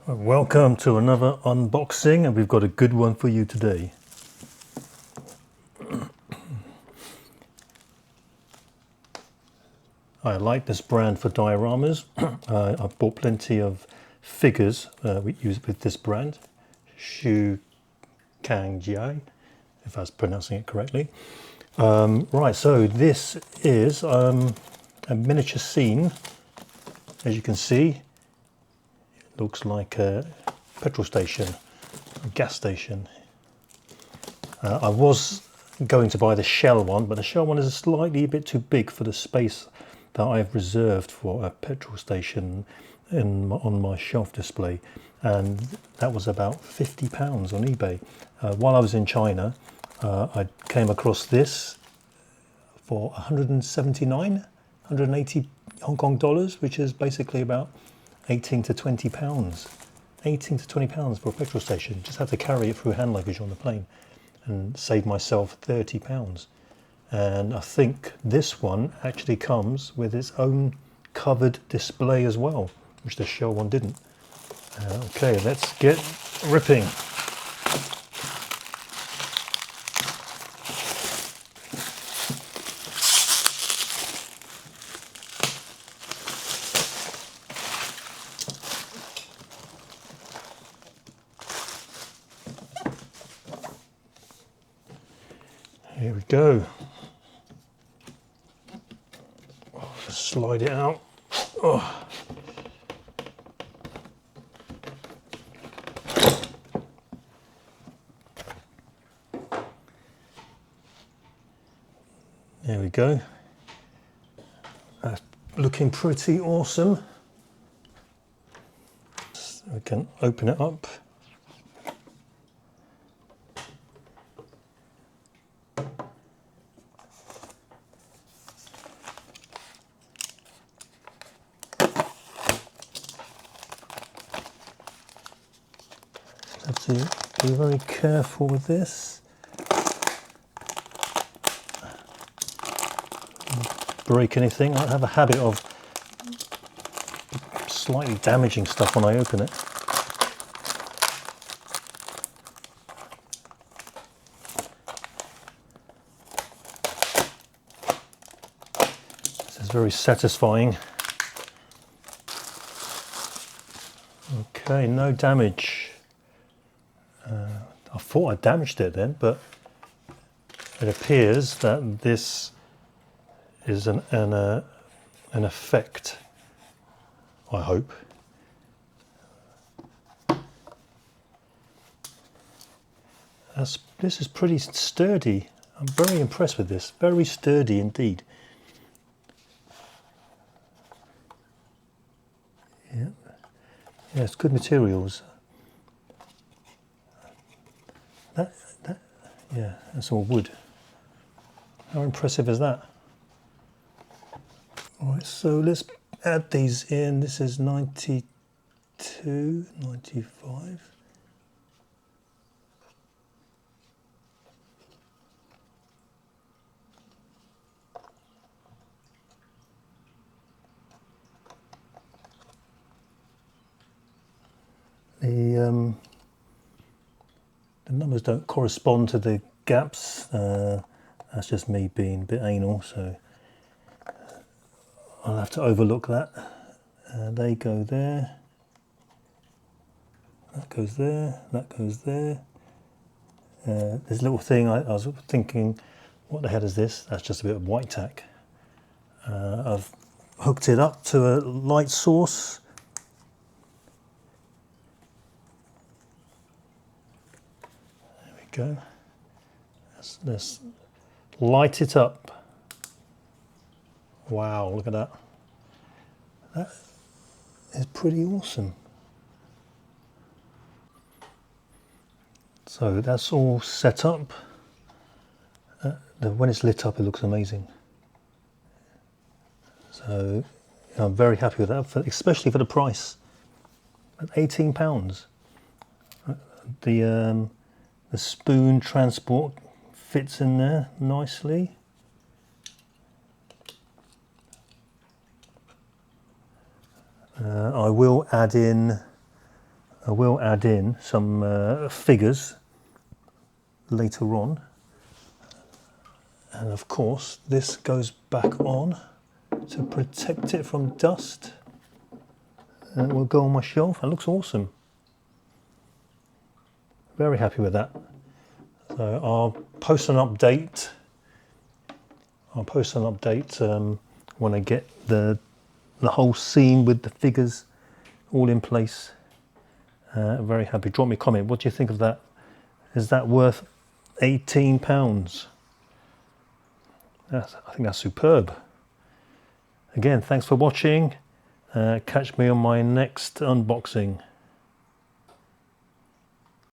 Welcome to another unboxing, and we've got a good one for you today. I like this brand for dioramas. I've bought plenty of figures we use with this brand, Shu Kangjai, if I was pronouncing it correctly. Right, so this is a miniature scene. As you can see, it looks like a petrol station, a gas station. I was going to buy the shell one, but the shell one is slightly a bit too big for the space that I've reserved for a petrol station on my shelf display, and that was about £50 on eBay. While I was in China, I came across this for 180 Hong Kong dollars, which is basically about 18 to 20 pounds. 18 to 20 pounds for a petrol station. Just had to carry it through hand luggage on the plane and save myself 30 pounds. And I think this one actually comes with its own covered display as well, which the shell one didn't. Okay, let's get ripping. Here we go. Just slide it out. Oh. There we go. That's looking pretty awesome. So we can open it up. Have to be very careful with this. Break anything. I have a habit of slightly damaging stuff when I open it. This is very satisfying. Okay, no damage. I thought I damaged it then, but it appears that this is an effect, I hope. This is pretty sturdy. I'm very impressed with this. Very sturdy indeed. Yeah, yeah, it's good materials. Yeah, that's all wood. How impressive is that? All right, so let's add these in. This is 92, 95. The numbers don't correspond to the gaps. That's just me being a bit anal, so I'll have to overlook that. They go there. That goes there. That goes there. This little thing, I was thinking, what the hell is this? That's just a bit of white tack. I've hooked it up to a light source. Go. Let's light it up. Wow, look at that. That is pretty awesome. So that's all set up. When it's lit up, it looks amazing. So I'm very happy with that, especially for the price. At £18. The spoon transport fits in there nicely. I will add in I will add in some figures later on. And of course, this goes back on to protect it from dust. And it will go on my shelf. It looks awesome. Very happy with that. So I'll post an update. When I get the whole scene with the figures all in place. Very happy. Drop me a comment. What do you think of that? Is that worth £18? I think that's superb. Again, thanks for watching. Catch me on my next unboxing.